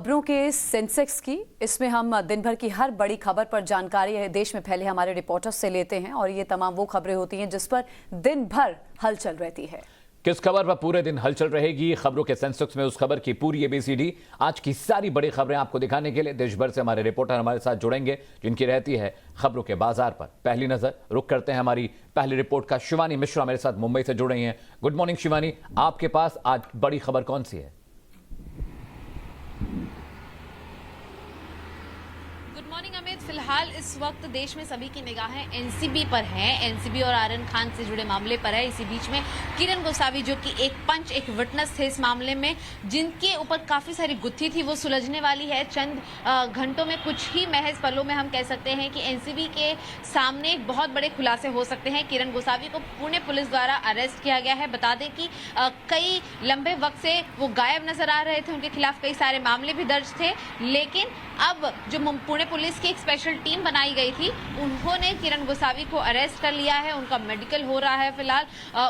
खबरों के सेंसेक्स की, इसमें हम दिन भर की हर बड़ी खबर पर जानकारी देश में फैले हमारे रिपोर्टर्स से लेते हैं और ये तमाम वो खबरें होती हैं जिस पर दिन भर हलचल रहती है। किस खबर पर पूरे दिन हलचल रहेगी? खबरों के सेंसेक्स में उस खबर की पूरी एबीसीडी, आज की सारी बड़ी खबरें आपको दिखाने के लिए देश भर से हमारे रिपोर्टर हमारे साथ जुड़ेंगे जिनकी रहती है खबरों के बाजार पर पहली नजर। रुक करते हैं हमारी पहली रिपोर्ट का। शिवानी मिश्रा मेरे साथ मुंबई से जुड़ रही हैं। गुड मॉर्निंग शिवानी, आपके पास आज बड़ी खबर कौन सी है? अमित, फिलहाल इस वक्त देश में सभी की निगाहें एनसीबी पर हैं। एनसीबी और आर्यन खान से जुड़े मामले पर है। इसी बीच में किरण गोसावी जो कि एक विटनेस थे इस मामले में, जिनके ऊपर काफी सारी गुत्थी थी, वो सुलझने वाली है चंद घंटों में। कुछ ही महज पलों में हम कह सकते हैं कि एनसीबी के सामने एक बहुत बड़े खुलासे हो सकते हैं। किरण गोसावी को पुणे पुलिस द्वारा अरेस्ट किया गया है। बता दें कि कई लंबे वक्त से वो गायब नजर आ रहे थे, उनके खिलाफ कई सारे मामले भी दर्ज थे, लेकिन अब जो पुणे पुलिस की एक स्पेशल टीम बनाई गई थी, उन्होंने किरण गोसावी को अरेस्ट कर लिया है। उनका मेडिकल हो रहा है, फिलहाल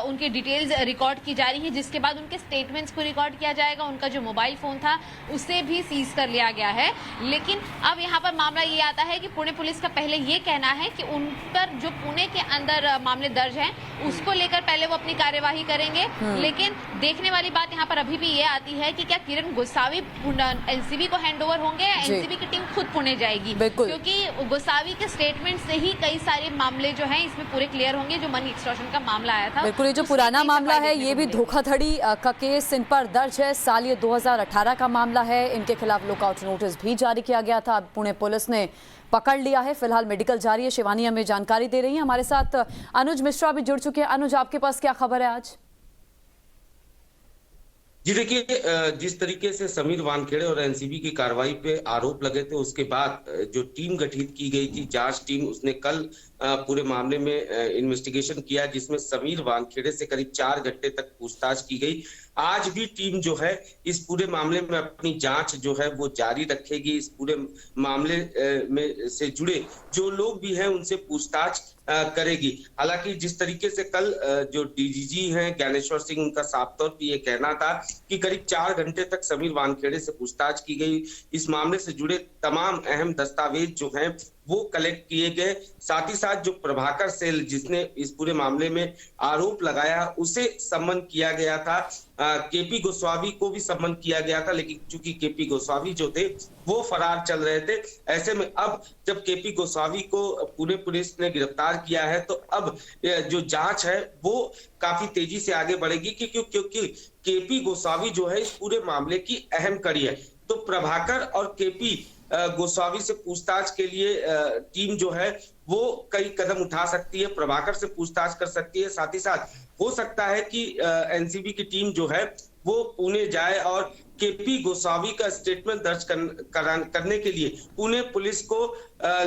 उनकी डिटेल्स रिकॉर्ड की जा रही है, जिसके बाद उनके स्टेटमेंट्स को रिकॉर्ड किया जाएगा। उनका जो मोबाइल फोन था उसे भी सीज कर लिया गया है। लेकिन अब यहाँ पर मामला ये आता है कि पुणे पुलिस का पहले ये कहना है कि उन पर जो पुणे के अंदर मामले दर्ज हैं उसको लेकर पहले वो अपनी कार्यवाही करेंगे। लेकिन देखने वाली बात यहाँ पर अभी भी ये आती है कि क्या किरण गोसावी एनसीबी को हैंडओवर होंगे या एनसीबी की टीम खुद पुणे जाएगी, क्योंकि गोसावी के स्टेटमेंट से ही कई सारे मामले जो हैं इसमें पूरे क्लियर होंगे। जो मनी एक्सटॉर्शन का मामला आया था, बिल्कुल, ये जो पुराना मामला है ये भी धोखाधड़ी का केस इन पर दर्ज है। साल ये 2018 का मामला है। इनके खिलाफ लुकआउट नोटिस भी जारी किया गया था। अब पुणे पुलिस ने पकड़ लिया है। फिलहाल मेडिकल जारी है। शिवानी हमें जानकारी दे रही है। हमारे साथ अनुज मिश्रा भी जुड़ चुके हैं। अनुज, आपके पास क्या खबर है आज? जी देखिए, जिस तरीके से समीर वानखेड़े और एनसीबी की कार्रवाई पे आरोप लगे थे, उसके बाद जो टीम गठित की गई थी, जांच टीम, उसने कल पूरे मामले में इन्वेस्टिगेशन किया, जिसमें समीर वानखेड़े से करीब 4 घंटे तक पूछताछ की गई। आज भी टीम जो है इस पूरे मामले में अपनी जांच जो है वो जारी रखेगी। इस पूरे मामले में से जुड़े जो लोग भी हैं उनसे पूछताछ करेगी। हालांकि जिस तरीके से कल जो डीजीजी हैं ज्ञानेश्वर सिंह, उनका साफ तौर पर ये कहना था कि करीब 4 घंटे तक समीर वानखेड़े से पूछताछ की गई। इस मामले से जुड़े तमाम अहम दस्तावेज जो हैं वो कलेक्ट किए गए। साथ ही साथ जो प्रभाकर सेल जिसने इस पूरे मामले में आरोप लगाया, उसे सम्मन किया गया था। केपी गोस्वामी को भी सम्मन किया गया था, लेकिन चूंकि केपी गोस्वामी जो थे वो फरार चल रहे थे, ऐसे में अब जब केपी गोस्वामी को पुणे पुलिस ने गिरफ्तार किया है तो अब जो जांच है वो काफी तेजी से आगे बढ़ेगी, क्योंकि केपी गोस्वामी जो है इस पूरे मामले की अहम कड़ी है। तो प्रभाकर और केपी गोस्वामी से पूछताछ के लिए टीम जो है वो कई कदम उठा सकती है। प्रभाकर से पूछताछ कर सकती है। साथ ही साथ हो सकता है कि एनसीबी की टीम जो है वो पुणे जाए और केपी गोस्वामी का स्टेटमेंट दर्ज करने के लिए पुणे पुलिस को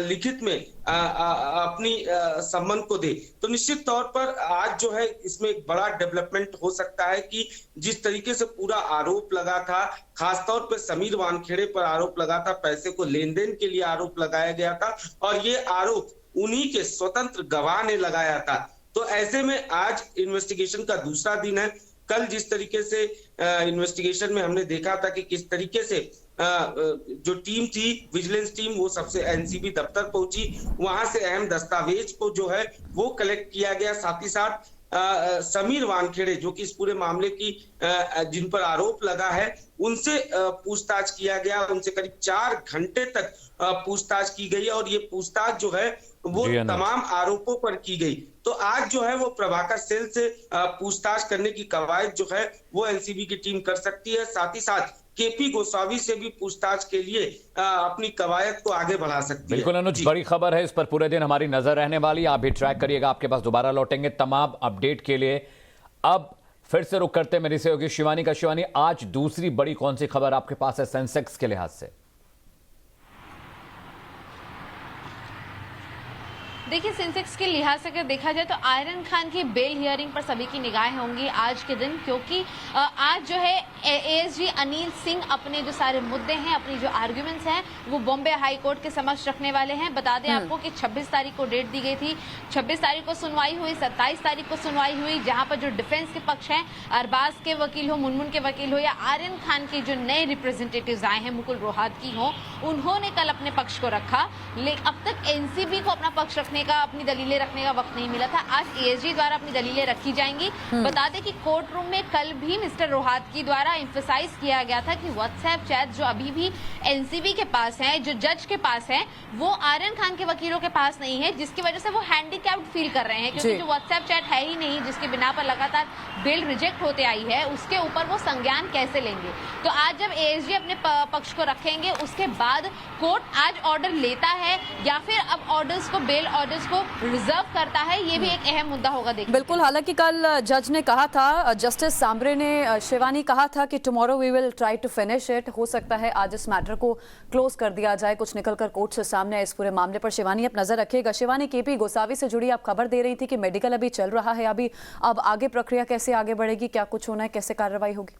लिखित में अपनी सम्मन को दे। तो निश्चित तौर पर आज जो है इसमें एक बड़ा डेवलपमेंट हो सकता है कि जिस तरीके से पूरा आरोप लगा था, खासतौर पर समीर वानखेड़े पर आरोप लगा था, पैसे को लेन देन के लिए आरोप लगाया गया था और ये आरोप उन्हीं के स्वतंत्र गवाह ने लगाया था। तो ऐसे में आज इन्वेस्टिगेशन का दूसरा दिन है। कल जिस तरीके से इन्वेस्टिगेशन में हमने देखा था कि किस तरीके से जो टीम थी, विजिलेंस टीम, वो सबसे एनसीबी दफ्तर पहुंची, वहां से अहम दस्तावेज को जो है वो कलेक्ट किया गया। साथ ही साथ समीर वानखेड़े जो कि इस पूरे मामले की जिन पर आरोप लगा है उनसे पूछताछ किया गया। उनसे करीब 4 घंटे तक पूछताछ की गई और ये पूछताछ जो है वो तमाम आरोपों पर की गई। तो आज जो है वो प्रभाकर सेल से पूछताछ करने की कवायद जो है वो एनसीबी की टीम कर सकती है। साथ ही साथ केपी गोस्वामी से भी पूछताछ के लिए अपनी कवायद को आगे बढ़ा सकती है। बिल्कुल अनुज, बड़ी खबर है, इस पर पूरे दिन हमारी नजर रहने वाली। आप भी ट्रैक करिएगा, आपके पास दोबारा लौटेंगे तमाम अपडेट के लिए। अब फिर से रुक करते मेरे से होगी शिवानी का। शिवानी, आज दूसरी बड़ी कौन सी खबर आपके पास है सेंसेक्स के लिहाज से? देखिए, सेंसेक्स के लिहाज से अगर देखा जाए तो आयरन खान की बेल हियरिंग पर सभी की निगाहें होंगी आज के दिन, क्योंकि आज जो है एएसजी अनिल सिंह अपने जो सारे मुद्दे हैं, अपनी जो आर्ग्यूमेंट्स हैं, वो बॉम्बे हाई कोर्ट के समक्ष रखने वाले हैं। बता दें आपको कि 26 तारीख को डेट दी गई थी, 26 तारीख को सुनवाई हुई, 27 तारीख को सुनवाई हुई, जहां पर जो डिफेंस के पक्ष हैं, अरबाज के वकील हो, मुनमुन के वकील हो या आर्यन खान के जो नए रिप्रेजेंटेटिव्स आए हैं, मुकुल रोहतगी हो, उन्होंने कल अपने पक्ष को रखा। लेकिन अब तक एनसीबी को अपना पक्ष रखने का, अपनी दलीलें रखने का वक्त नहीं मिला था। आज एएसजी द्वारा अपनी दलीलें रखी जाएंगी। बता दें कि कोर्ट रूम में कल भी मिस्टर रोहतगी द्वारा एम्फसाइज किया गया था कि व्हाट्सएप चैट जो अभी भी एनसीबी के पास है, जो जज के पास है, वो आर्यन खान के वकीलों के पास नहीं है, जिसकी वजह से वो हैंडीकैप्ड फील कर रहे हैं, क्योंकि जो व्हाट्सएप चैट है ही नहीं, जिसके बिना पर लगातार बेल रिजेक्ट होते आई है, उसके ऊपर वो संज्ञान कैसे लेंगे। तो आज जब एएसजी अपने पक्ष को रखेंगे, उसके बाद कोर्ट आज ऑर्डर लेता है या फिर अब ऑर्डर्स को, बेल ऑर्डर्स को रिजर्व करता है, ये भी एक अहम मुद्दा होगा देखिए। बिल्कुल, हालांकि कल जज ने कहा था, जस्टिस सांबरे ने, शिवानी कहा था कि tomorrow we will try to finish it. हो सकता है आज इस मैटर को क्लोज कर दिया जाए, कुछ निकलकर कोर्ट से सामने है इस पूरे मामले पर। शिवानी, आप नजर रखिएगा। शिवानी, केपी गोसावी से जुड़ी आप खबर दे रही थी कि मेडिकल अभी चल रहा है, अभी अब आगे प्रक्रिया कैसे आगे बढ़ेगी, क्या कुछ होना है, कैसे कार्रवाई होगी?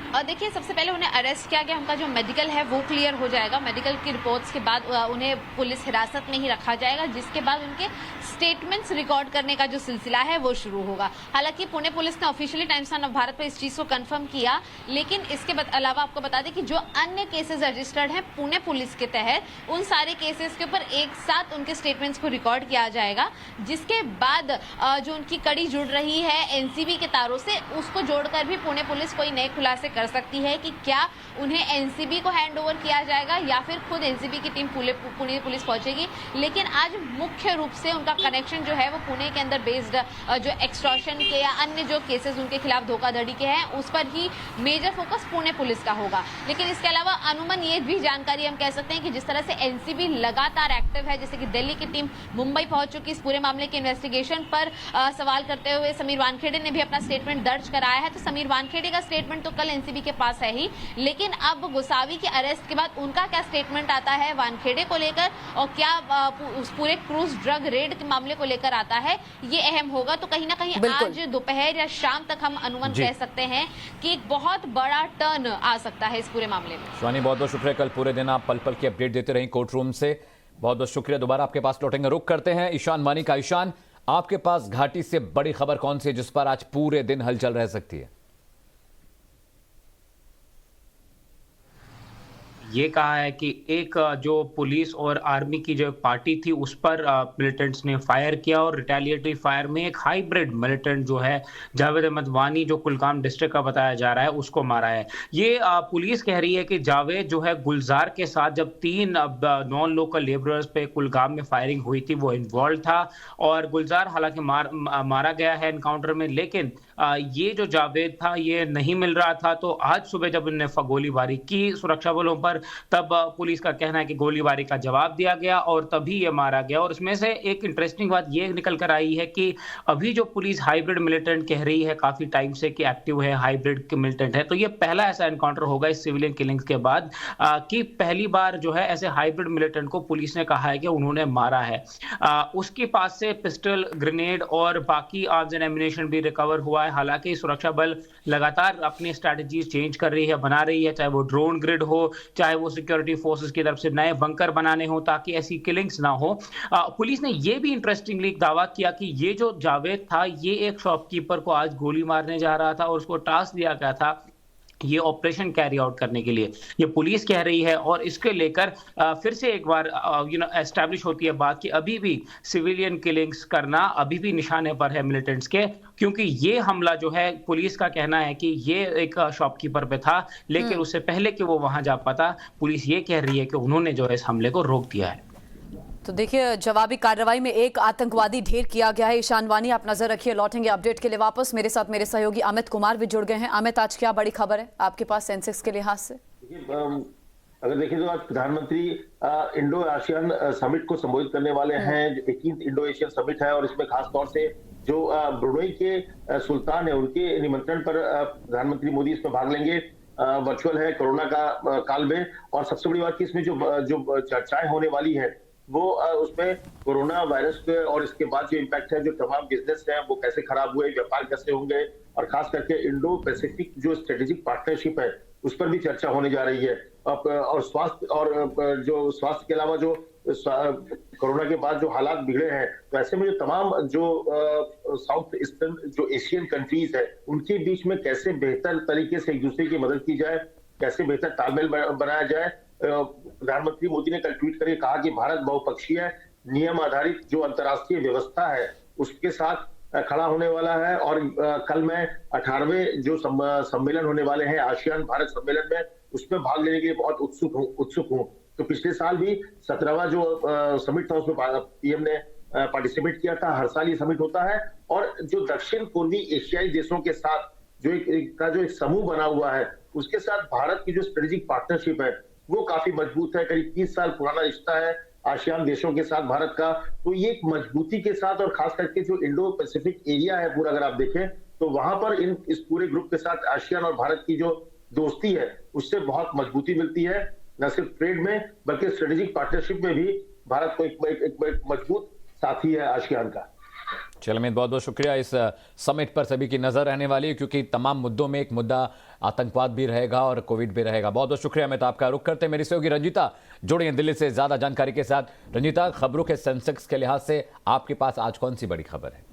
और देखिए, सबसे पहले उन्हें अरेस्ट किया गया, उनका जो मेडिकल है वो क्लियर हो जाएगा। मेडिकल की रिपोर्ट्स के बाद उन्हें पुलिस हिरासत में ही रखा जाएगा, जिसके बाद उनके स्टेटमेंट्स रिकॉर्ड करने का जो सिलसिला है वो शुरू होगा। हालांकि पुणे पुलिस ने ऑफिशियली टाइम्स ऑफ भारत पर इस चीज को कंफर्म किया, लेकिन इसके अलावा आपको बता दें कि जो अन्य केसेस रजिस्टर्ड हैं पुणे पुलिस के तहत, उन सारे केसेस के ऊपर एक साथ उनके स्टेटमेंट्स को रिकॉर्ड किया जाएगा, जिसके बाद जो उनकी कड़ी जुड़ रही है एनसीबी के तारों से, उसको जोड़कर भी पुणे पुलिस कोई नए खुलासे कर सकती है कि क्या उन्हें एनसीबी को हैंड ओवर किया जाएगा या फिर खुद एनसीबी की टीम पुणे पुलिस पहुंचेगी। लेकिन आज मुख्य रूप से उनका कनेक्शन जो है वो पुणे के अंदर बेस्ड जो एक्सटॉर्शन के या अन्य जो केसेस उनके खिलाफ धोखाधड़ी के हैं, उस पर ही मेजर फोकस पुणे पुलिस का होगा। लेकिन इसके अलावा अनुमान ये भी जानकारी हम कह सकते हैं कि जिस तरह से एनसीबी लगातार एक्टिव है, जैसे कि दिल्ली की टीम मुंबई पहुंच चुकी इस पूरे मामले के इन्वेस्टिगेशन पर सवाल करते हुए समीर वानखेड़े ने भी अपना स्टेटमेंट दर्ज कराया है। तो समीर वानखेड़े का स्टेटमेंट तो कल एनसीबी के पास है ही, लेकिन अब गोसावी के अरेस्ट के बाद उनका क्या स्टेटमेंट आता है वानखेड़े को लेकर, और क्या उस पूरे क्रूज ड्रग रेड के मामले को लेकर आता है, ये अहम होगा। तो कहीं ना कहीं आज दोपहर या शाम तक हम अनुमान कह सकते हैं कि एक बहुत बड़ा टर्न आ सकता है इस पूरे मामले में। शिवानी, बहुत बहुत शुक्रिया। कल पूरे दिन आप पल पल की अपडेट देते रही कोर्ट रूम से, बहुत बहुत शुक्रिया। दोबारा आपके पास लौटेंगे, रुक करते हैं ईशान मानी का। ईशान, आपके पास घाटी से बड़ी खबर कौन सी है जिस पर आज पूरे दिन हलचल रह सकती है? ये कहा है कि एक जो पुलिस और आर्मी की जो पार्टी थी उस पर मिलिटेंट्स ने फायर किया, और रिटेलिएटरी फायर में एक हाइब्रिड मिलिटेंट जो है जावेद अहमद वानी, जो कुलगाम डिस्ट्रिक्ट का बताया जा रहा है, उसको मारा है। ये पुलिस कह रही है कि जावेद जो है गुलजार के साथ जब 3 नॉन लोकल लेबरर्स पे कुलगाम में फायरिंग हुई थी वो इन्वॉल्व था, और गुलजार हालांकि मारा गया है एनकाउंटर में, लेकिन ये जो जावेद था ये नहीं मिल रहा था। तो आज सुबह जब उन्होंने गोलीबारी की सुरक्षा बलों पर, तब पुलिस का कहना है कि गोलीबारी का जवाब दिया गया और तभी ये मारा गया। और इसमें से एक इंटरेस्टिंग बात ये निकल कर आई है कि अभी जो पुलिस हाइब्रिड मिलिटेंट कह रही है काफी टाइम से कि एक्टिव है, हाइब्रिड मिलिटेंट है, तो ये पहला ऐसा एनकाउंटर होगा इस सिविलियन किलिंग्स के बाद कि पहली बार जो है ऐसे हाइब्रिड मिलिटेंट को पुलिस ने कहा है कि उन्होंने मारा है। उसके पास से पिस्टल, ग्रेनेड और बाकी आर्म्स एंड एम्युनिशन भी रिकवर हुआ है। हालांकि सुरक्षा बल लगातार अपनी स्ट्रैटेजीज चेंज कर रही है, बना रही है, चाहे वो ड्रोन ग्रिड हो, चाहे वो सिक्योरिटी फोर्सेस की तरफ से नए बंकर बनाने हो ताकि ऐसी किलिंग्स ना हो। पुलिस ने ये भी इंटरेस्टिंगली दावा किया कि ये जो जावेद था ये एक शॉपकीपर को आज गोली मारने जा रहा था और उसको टास्क दिया गया था ये ऑपरेशन कैरी आउट करने के लिए, ये पुलिस कह रही है। और इसके लेकर फिर से एक बार एस्टैब्लिश होती है बात कि अभी भी सिविलियन किलिंग्स करना अभी भी निशाने पर है मिलिटेंट्स के, क्योंकि ये हमला जो है पुलिस का कहना है कि ये एक शॉपकीपर पे था, लेकिन उससे पहले कि वो वहां जा पाता, पुलिस ये कह रही है कि उन्होंने जो है इस हमले को रोक दिया है। तो देखिए, जवाबी कार्रवाई में एक आतंकवादी ढेर किया गया है। ईशान वानी, आप नजर रखिए, लौटेंगे अपडेट के लिए वापस। मेरे साथ मेरे सहयोगी अमित कुमार भी जुड़ गए हैं। अमित, आज क्या बड़ी खबर है आपके पास सेंसेक्स के लिहाज से? अगर देखें तो आज प्रधानमंत्री इंडो एशियन समिट को संबोधित करने वाले हैं। 21 इंडो एशियन समिट है और इसमें खास तौर से जो ब्रुनेई के सुल्तान है उनके निमंत्रण पर प्रधानमंत्री मोदी इसमें भाग लेंगे। वर्चुअल है कोरोना का काल में। और सबसे बड़ी बात कि इसमें जो चर्चाएं होने वाली है वो उसमें कोरोना वायरस के और इसके बाद जो इम्पैक्ट है, जो तमाम बिजनेस है वो कैसे खराब हुए, व्यापार कैसे होंगे, और खास करके इंडो पैसिफिक जो स्ट्रेटेजिक पार्टनरशिप है उस पर भी चर्चा होने जा रही है। और स्वास्थ्य और जो स्वास्थ्य के अलावा जो कोरोना के बाद जो हालात बिगड़े हैं, तो ऐसे में जो तमाम जो साउथ ईस्टर्न जो एशियन कंट्रीज है उनके बीच में कैसे बेहतर तरीके से एक दूसरे की मदद की जाए, कैसे बेहतर तालमेल बनाया जाए। प्रधानमंत्री मोदी ने कल ट्वीट करके कहा कि भारत बहुपक्षीय नियम आधारित जो अंतर्राष्ट्रीय व्यवस्था है उसके साथ खड़ा होने वाला है। और कल मैं 18वें जो सम्मेलन होने वाले हैं आसियान भारत सम्मेलन में, उसमें भाग लेने के लिए बहुत उत्सुक हूं। तो पिछले साल भी 17वां जो समिट था उसमें पीएम ने पार्टिसिपेट किया था। हर साल ये समिट होता है और जो दक्षिण पूर्वी एशियाई देशों के साथ जो एक समूह बना हुआ है उसके साथ भारत की जो स्ट्रेटेजिक पार्टनरशिप है वो काफी मजबूत है। करीब 30 साल पुराना रिश्ता है आसियान देशों के साथ भारत का। तो ये एक मजबूती के साथ, और खास करके जो इंडो पैसिफिक एरिया है पूरा अगर आप देखें तो वहां पर इस पूरे ग्रुप के साथ आसियान और भारत की जो दोस्ती है उससे बहुत मजबूती मिलती है। न सिर्फ ट्रेड में बल्कि स्ट्रेटेजिक पार्टनरशिप में भी भारत को एक मजबूत साथी है आसियान का। चलिए अमित, बहुत बहुत शुक्रिया। इस समिट पर सभी की नजर रहने वाली है क्योंकि तमाम मुद्दों में एक मुद्दा आतंकवाद भी रहेगा और कोविड भी रहेगा। बहुत बहुत शुक्रिया अमित, आपका रुख करते हैं मेरी सहयोगी रंजीता जुड़ी हैं दिल्ली से ज्यादा जानकारी के साथ। रंजीता, खबरों के सेंसेक्स के लिहाज से आपके पास आज कौन सी बड़ी खबर है?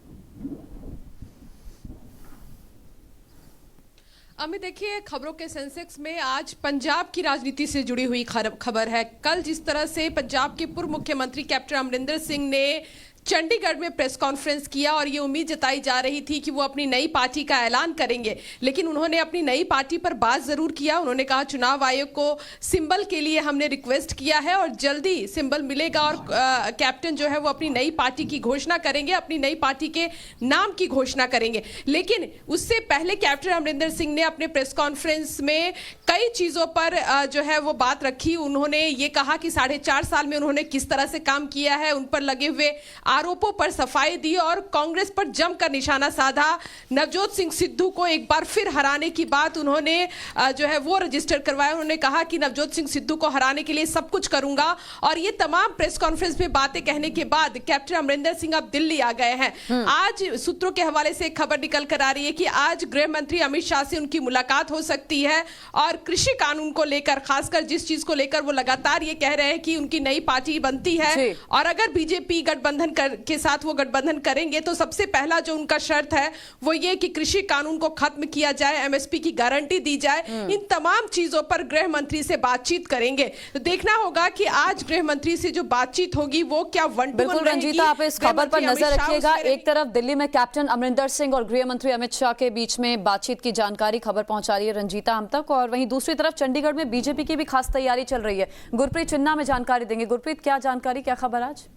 अमित, देखिए खबरों के सेंसेक्स में आज पंजाब की राजनीति से जुड़ी हुई खबर है। कल जिस तरह से पंजाब के पूर्व मुख्यमंत्री कैप्टन अमरिंदर सिंह ने चंडीगढ़ में प्रेस कॉन्फ्रेंस किया और ये उम्मीद जताई जा रही थी कि वो अपनी नई पार्टी का ऐलान करेंगे, लेकिन उन्होंने अपनी नई पार्टी पर बात जरूर किया। उन्होंने कहा चुनाव आयोग को सिंबल के लिए हमने रिक्वेस्ट किया है और जल्दी सिंबल मिलेगा और कैप्टन जो है वो अपनी नई पार्टी की घोषणा करेंगे, अपनी नई पार्टी के नाम की घोषणा करेंगे। लेकिन उससे पहले कैप्टन अमरिंदर सिंह ने अपने प्रेस कॉन्फ्रेंस में कई चीजों पर जो है वो बात रखी। उन्होंने ये कहा कि 4.5 साल में उन्होंने किस तरह से काम किया है, उन पर लगे हुए आरोपों पर सफाई दी और कांग्रेस पर जमकर निशाना साधा। नवजोत सिंह सिद्धू को एक बार फिर हराने की बात उन्होंने जो है वो रजिस्टर करवाया। उन्होंने कहा कि नवजोत सिंह सिद्धू को हराने के लिए सब कुछ करूंगा। और ये तमाम प्रेस कॉन्फ्रेंस में बातें कहने के बाद कैप्टन अमरिंदर सिंह अब दिल्ली आ गए हैं। आज सूत्रों के हवाले से एक खबर निकल कर आ रही है कि आज गृह मंत्री अमित शाह से उनकी मुलाकात हो सकती है और कृषि कानून को लेकर, खासकर जिस चीज को लेकर वो लगातार ये कह रहे हैं कि उनकी नई पार्टी बनती है और अगर बीजेपी गठबंधन के साथ वो गठबंधन करेंगे तो सबसे पहला जो उनका शर्त है वो ये कि कृषि कानून को खत्म किया जाए, एमएसपी की गारंटी दी जाए। इन तमाम चीजों पर गृह मंत्री से बातचीत करेंगे। तो देखना होगा कि आज गृह मंत्री से जो बातचीत होगी वो क्या वन टू वन रहेगी। रंजीता, आप इस खबर पर नजर रखिएगा। एक तरफ दिल्ली में कैप्टन अमरिंदर सिंह और गृह मंत्री अमित शाह के बीच में बातचीत की जानकारी खबर पहुंचा रही है रंजीता हम तक, और वहीं दूसरी तरफ चंडीगढ़ में बीजेपी की भी खास तैयारी चल रही है। गुरप्रीत चिन्ना में जानकारी देंगे। गुरप्रीत, क्या जानकारी, क्या खबर आज?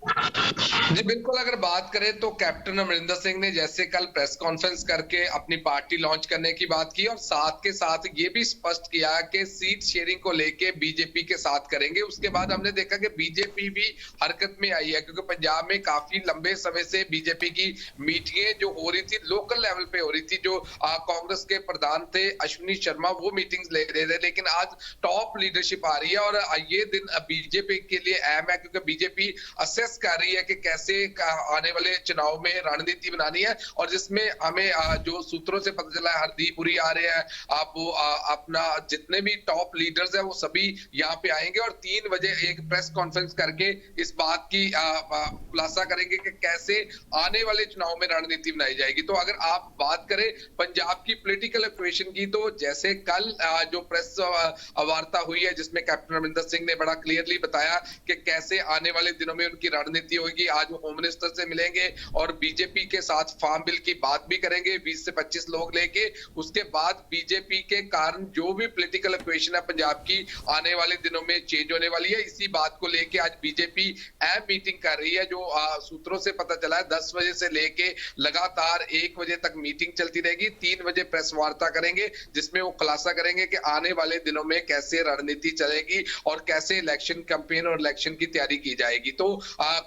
जी बिल्कुल, अगर बात करें तो कैप्टन अमरिंदर सिंह ने जैसे कल प्रेस कॉन्फ्रेंस करके अपनी पार्टी लॉन्च करने की बात की और साथ के साथ ये भी स्पष्ट किया कि सीट शेयरिंग को लेके बीजेपी के साथ करेंगे। उसके बाद हमने देखा कि बीजेपी भी हरकत में आई है क्योंकि पंजाब में काफी लंबे समय से बीजेपी की मीटिंगें जो हो रही थी लोकल लेवल पे हो रही थी। जो कांग्रेस के प्रधान थे अश्विनी शर्मा वो मीटिंग्स ले रहे थे, लेकिन आज टॉप लीडरशिप आ रही है और ये दिन बीजेपी के लिए अहम है क्योंकि बीजेपी असेस कर रही है कि कैसे आने वाले चुनाव में रणनीति बनानी है। और जिसमें हमें जो सूत्रों से पता चला है हरदीप पुरी आ रहे हैं, आप वो अपना जितने भी टॉप लीडर्स हैं वो सभी यहाँ पे आएंगे और 3 बजे एक प्रेस कॉन्फ्रेंस करके इस बात की खुलासा करेंगे कि कैसे आने वाले चुनाव में रणनीति बनाई जाएगी। तो अगर आप बात करें पंजाब की पॉलिटिकल इक्वेशन की, तो जैसे कल जो प्रेस वार्ता हुई है जिसमें कैप्टन अमरिंदर सिंह ने बड़ा क्लियरली बताया कि कैसे आने वाले दिनों में उनकी रणनीति होगी। आज वो होम मिनिस्टर से मिलेंगे और बीजेपी के साथ फार्म बिल की बात भी करेंगे 20 से 25 लोग लेके। उसके बाद बीजेपी के कारण जो भी पॉलिटिकल इक्वेशन है पंजाब की आने वाले दिनों में चेंज होने वाली है। इसी बात को लेके आज बीजेपी अहम मीटिंग कर रही है। जो सूत्रों से पता चला है 10 बजे से लेके लगातार 1 बजे तक मीटिंग चलती रहेगी। 3 बजे प्रेस वार्ता करेंगे जिसमें वो खुलासा करेंगे कि आने वाले दिनों में कैसे रणनीति चलेगी और कैसे इलेक्शन कैंपेन और इलेक्शन की तैयारी की जाएगी। तो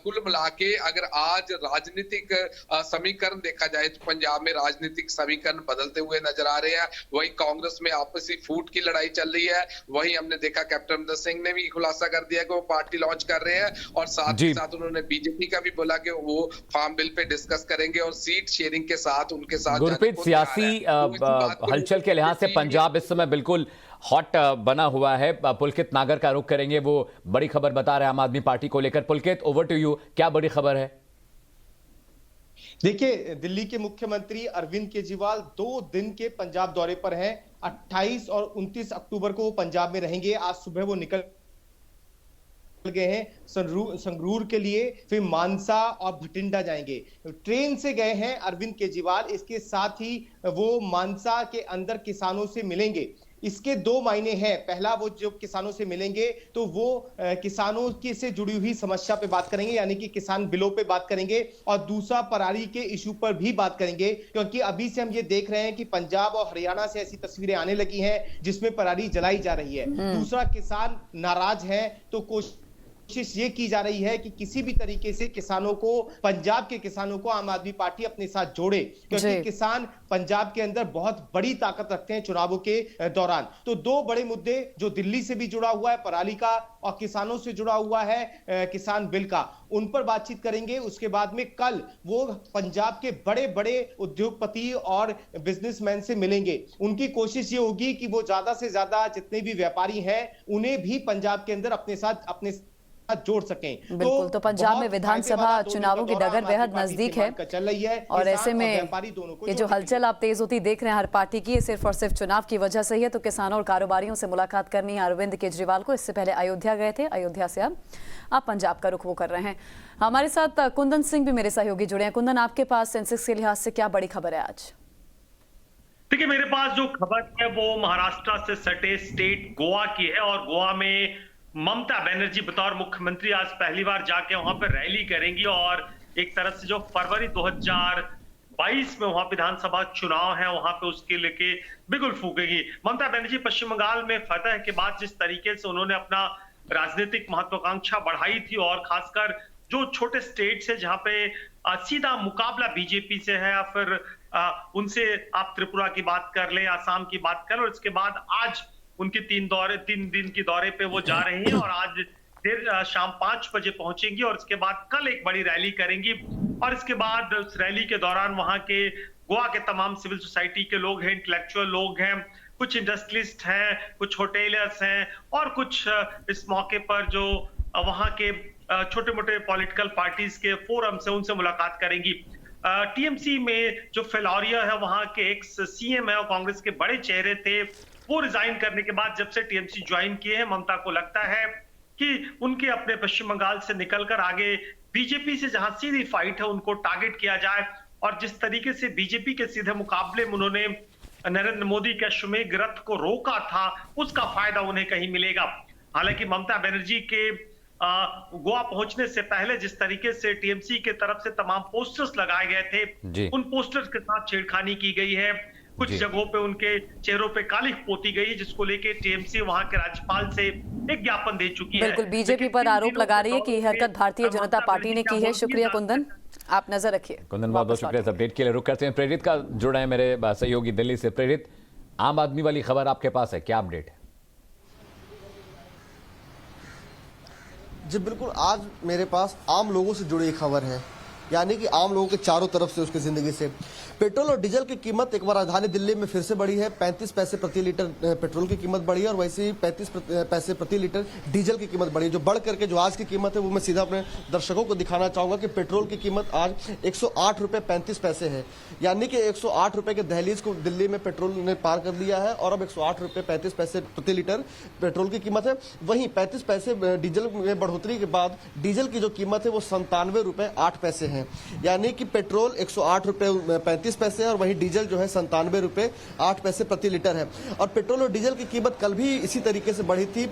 कुल मिला के अगर आज राजनीतिक समीकरण देखा जाए तो पंजाब में राजनीतिक समीकरण बदलते हुए नजर आ रहे हैं। वही कांग्रेस में आपसी फूट की लड़ाई चल रही है। वही हमने देखा कैप्टन अमरिंदर सिंह ने भी खुलासा कर दिया कि वो पार्टी लॉन्च कर रहे हैं और साथ ही साथ उन्होंने बीजेपी का भी बोला कि वो फार्म बिल पे डिस्कस करेंगे और सीट शेयरिंग के साथ उनके साथ गुरप्रीत, सियासी हलचल के लिहाज से पंजाब इस समय बिल्कुल हॉट बना हुआ है। पुलकित नागर का रुख करेंगे, वो बड़ी खबर बता रहे हैं आम आदमी पार्टी को लेकर। पुलकित, ओवर टू यू, क्या बड़ी खबर है? देखिए, दिल्ली के मुख्यमंत्री अरविंद केजरीवाल 2 दिन के पंजाब दौरे पर हैं। 28 और 29 अक्टूबर को वो पंजाब में रहेंगे। आज सुबह वो निकल गए हैं संगरूर के लिए, फिर मानसा और भटिंडा जाएंगे। ट्रेन से गए हैं अरविंद केजरीवाल। इसके साथ ही वो मानसा के अंदर किसानों से मिलेंगे। इसके 2 मायने हैं। पहला, वो जो किसानों से मिलेंगे तो वो किसानों की से जुड़ी हुई समस्या पे बात करेंगे, यानी कि किसान बिलों पे बात करेंगे, और दूसरा पराली के इशू पर भी बात करेंगे, क्योंकि अभी से हम ये देख रहे हैं कि पंजाब और हरियाणा से ऐसी तस्वीरें आने लगी हैं जिसमें पराली जलाई जा रही है। दूसरा, किसान नाराज हैं, तो कोशिश ये की जा रही है कि किसी भी तरीके से किसानों को, पंजाब के किसानों को आम आदमी पार्टी अपने साथ जोड़े, क्योंकि किसान पंजाब के अंदर बहुत बड़ी ताकत रखते हैं चुनावों के दौरान। तो 2 बड़े मुद्दे जो दिल्ली से भी जुड़ा हुआ है, पराली का, और किसानों से जुड़ा हुआ है किसान बिल का, उन पर बातचीत करेंगे। उसके बाद में कल वो पंजाब के बड़े बड़े उद्योगपति और बिजनेसमैन से मिलेंगे। उनकी कोशिश ये होगी कि वो ज्यादा से ज्यादा जितने भी व्यापारी हैं उन्हें भी पंजाब के अंदर अपने साथ जोड़ सकें। बिल्कुल, तो पंजाब में विधानसभा चुनावों की डगर बेहद नजदीक है चल रही है, और ऐसे में ये जो हलचल आप तेज होती देख रहे हैं हर पार्टी की, सिर्फ और सिर्फ चुनाव की वजह से ही है। तो किसानों और कारोबारियों से मुलाकात करनी है अरविंद केजरीवाल को। इससे पहले अयोध्या गए थे, अयोध्या से अब आप पंजाब का रुख वो कर रहे हैं। हमारे साथ कुंदन सिंह भी मेरे सहयोगी जुड़े हैं। कुंदन, आपके पास सेंसेक्स के लिहाज से क्या बड़ी खबर है आज? देखिए, मेरे पास जो खबर है वो महाराष्ट्र से सटे स्टेट गोवा की है, और गोवा में ममता बनर्जी बतौर मुख्यमंत्री आज पहली बार जाके वहां पर रैली करेंगी, और एक तरह से जो फरवरी 2022 में वहां विधानसभा चुनाव है वहां पे उसके लेके बिगुल फूकेगी। ममता बनर्जी पश्चिम बंगाल में फतह के बाद जिस तरीके से उन्होंने अपना राजनीतिक महत्वाकांक्षा बढ़ाई थी, और खासकर जो छोटे स्टेट्स है जहां पे सीधा मुकाबला बीजेपी से है, या फिर उनसे आप त्रिपुरा की बात कर ले, आसाम की बात कर ले, और इसके बाद आज उनके 3 दिन के दौरे पे वो जा रहे हैं, और आज देर शाम 5 बजे पहुंचेंगी, और इसके बाद कल एक बड़ी रैली करेंगी। और इसके बाद उस रैली के दौरान वहां के गोवा के तमाम सिविल सोसाइटी के लोग हैं, इंटेलेक्चुअल लोग हैं, कुछ इंडस्ट्रियलिस्ट हैं, कुछ होटेलर्स हैं, और कुछ इस मौके पर जो वहां के छोटे मोटे पॉलिटिकल पार्टीज के फोरम से उनसे मुलाकात करेंगी। टीएमसी में जो फिलौरिया है वहां के एक्स सीएम है और कांग्रेस के बड़े चेहरे थे, वो रिजाइन करने के बाद जब से टीएमसी ज्वाइन किए हैं, ममता को लगता है कि उनके अपने पश्चिम बंगाल से निकलकर आगे बीजेपी से जहां सीधी फाइट है उनको टारगेट किया जाए। और जिस तरीके से बीजेपी के सीधे मुकाबले में उन्होंने नरेंद्र मोदी के अश्वमेध रथ को रोका था, उसका फायदा उन्हें कहीं मिलेगा। हालांकि ममता बनर्जी के गोवा पहुंचने से पहले जिस तरीके से टीएमसी के तरफ से तमाम पोस्टर्स लगाए गए थे, उन पोस्टर्स के साथ छेड़खानी की गई है। कुछ जगहों पे उनके चेहरों पे कालिख पोती गई, जिसको लेके टीएमसी वहां के राज्यपाल से एक ज्ञापन दे चुकी है। बिल्कुल, बीजेपी पर आरोप लगा रही है कि हरकत भारतीय जनता पार्टी ने की है। शुक्रिया कुंदन, आप नजर रखिए। कुंदन, बहुत बहुत शुक्रिया इस अपडेट के लिए। रुक करते हैं, प्रेरित का जुड़ा है मेरे सहयोगी दिल्ली से। प्रेरित, आम आदमी वाली खबर आपके पास है, क्या अपडेट है? जी बिल्कुल, आज मेरे पास आम लोगों से जुड़ी एक खबर है, यानी कि आम लोगों के चारों तरफ से उसकी जिंदगी से। पेट्रोल और डीजल की कीमत एक बार राजधानी दिल्ली में फिर से बढ़ी है। 35 पैसे प्रति लीटर पेट्रोल की कीमत बढ़ी है और वैसे ही 35 पैसे प्रति लीटर डीजल की कीमत बढ़ी है। जो बढ़ करके जो आज की कीमत है वो मैं सीधा अपने दर्शकों को दिखाना चाहूंगा कि पेट्रोल की कीमत आज 108 रुपये 35 पैसे है, यानी कि 108 रुपये के दहलीज को दिल्ली में पेट्रोल ने पार कर लिया है और अब 108 रुपये 35 पैसे प्रति लीटर पेट्रोल की कीमत है। वहीं 35 पैसे डीजल में बढ़ोतरी के बाद डीजल की जो कीमत है वो 97 रुपये 8 पैसे है, यानी कि पेट्रोल 108 रुपये 35 पैसे है और वहीं डीजल जो है 97 रुपए 8 पैसे प्रति लीटर है। और पेट्रोल और डीजल की कीमत कल भी इसी तरीके से बढ़ी थी।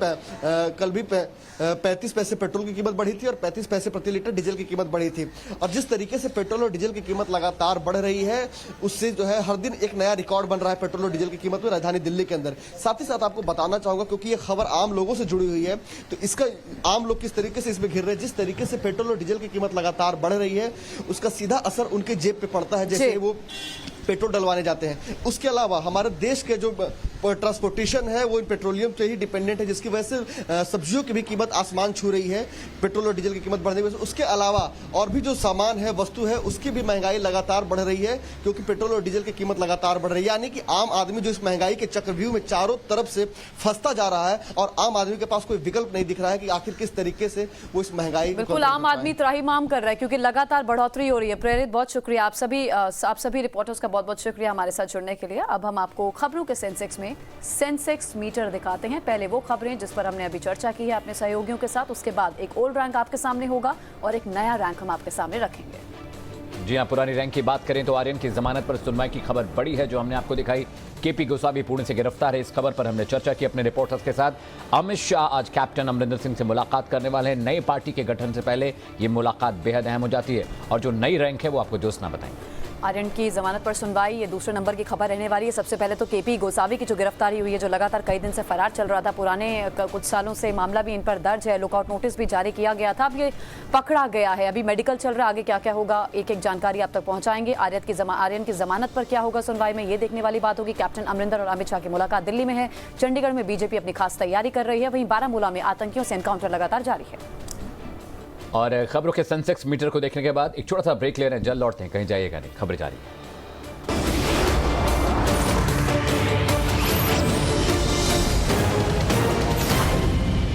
कल भी 35 पैसे पेट्रोल की कीमत बढ़ी थी और 35 पैसे प्रति लीटर डीजल की कीमत बढ़ी थी। और जिस तरीके से पेट्रोल और डीजल की कीमत लगातार बढ़ रही है, उससे जो है हर दिन एक नया रिकॉर्ड बन रहा है पेट्रोल और डीजल की कीमत में राजधानी दिल्ली के अंदर। साथ ही साथ आपको बताना चाहूंगा, क्योंकि ये खबर आम लोगों से जुड़ी हुई है, तो इसका आम लोग किस तरीके से इसमें घिर रहे हैं। जिस तरीके से पेट्रोल और डीजल की कीमत लगातार बढ़ रही है, उसका सीधा असर उनके जेब पे पड़ता है जैसे वो पेट्रोल डलवाने जाते हैं। उसके अलावा हमारे देश के जो ट्रांसपोर्टेशन है वो पेट्रोलियम पे ही डिपेंडेंट है, जिसकी वजह से सब्जियों की भी कीमत आसमान छू रही है पेट्रोल और डीजल की कीमत बढ़ने की वजह से। उसके अलावा और भी जो सामान है, वस्तु है, उसकी भी महंगाई लगातार बढ़ रही है, क्योंकि पेट्रोल और डीजल की कीमत लगातार बढ़ रही है। यानी कि आम आदमी जो इस महंगाई के चक्रव्यूह में चारों तरफ से फंसता जा रहा है और आम आदमी के पास कोई विकल्प नहीं दिख रहा है कि आखिर किस तरीके से वो इस महंगाई बिल्कुल आम आदमी त्राहिमाम कर रहा है, क्योंकि लगातार बढ़ोतरी हो रही है। प्रेरित, बहुत शुक्रिया आप सभी रिपोर्टर्स का बहुत बहुत शुक्रिया हमारे साथ जुड़ने के लिए। अब हम आपको खबरों के सेंसेक्स में सेंसेक्स मीटर दिखाते हैं। पहले वो खबरें जिस पर हमने अभी चर्चा की है अपने सहयोगियों के साथ, उसके बाद एक ओल्ड रैंक आपके सामने होगा और एक नया रैंक हम आपके सामने रखेंगे। जी हां, पुरानी रैंक की बात करें तो आर्यन की जमानत पर सुनवाई की खबर बड़ी है जो हमने आपको दिखाई। केपी गोसावी पुणे से गिरफ्तार है, इस खबर पर हमने चर्चा की अपने रिपोर्टर्स के साथ। अमित शाह आज कैप्टन अमरिंदर सिंह से मुलाकात करने वाले हैं। नई पार्टी के गठन से पहले ये मुलाकात बेहद अहम हो जाती है और जो नई रैंक है वो आपको ज्योत्सना बताएंगे। आर्यन की जमानत पर सुनवाई ये दूसरे नंबर की खबर रहने वाली है। सबसे पहले तो केपी गोसावी की जो गिरफ्तारी हुई है, जो लगातार कई दिन से फरार चल रहा था, पुराने कुछ सालों से मामला भी इन पर दर्ज है, लुकआउट नोटिस भी जारी किया गया था, अब ये पकड़ा गया है। अभी मेडिकल चल रहा है, आगे क्या क्या होगा एक एक जानकारी आप तक पहुंचाएंगे। आर्यन की जमानत पर क्या होगा सुनवाई में, ये देखने वाली बात होगी। कैप्टन अमरिंदर और अमित शाह की मुलाकात दिल्ली में है। चंडीगढ़ में बीजेपी अपनी खास तैयारी कर रही है, वहीं बारामूला में आतंकियों से एनकाउंटर लगातार जारी है। और खबरों के सेंसेक्स मीटर को देखने के बाद एक छोटा सा ब्रेक ले रहे हैं, जल्द लौटते हैं, कहीं जाइएगा नहीं, खबरें जारी है।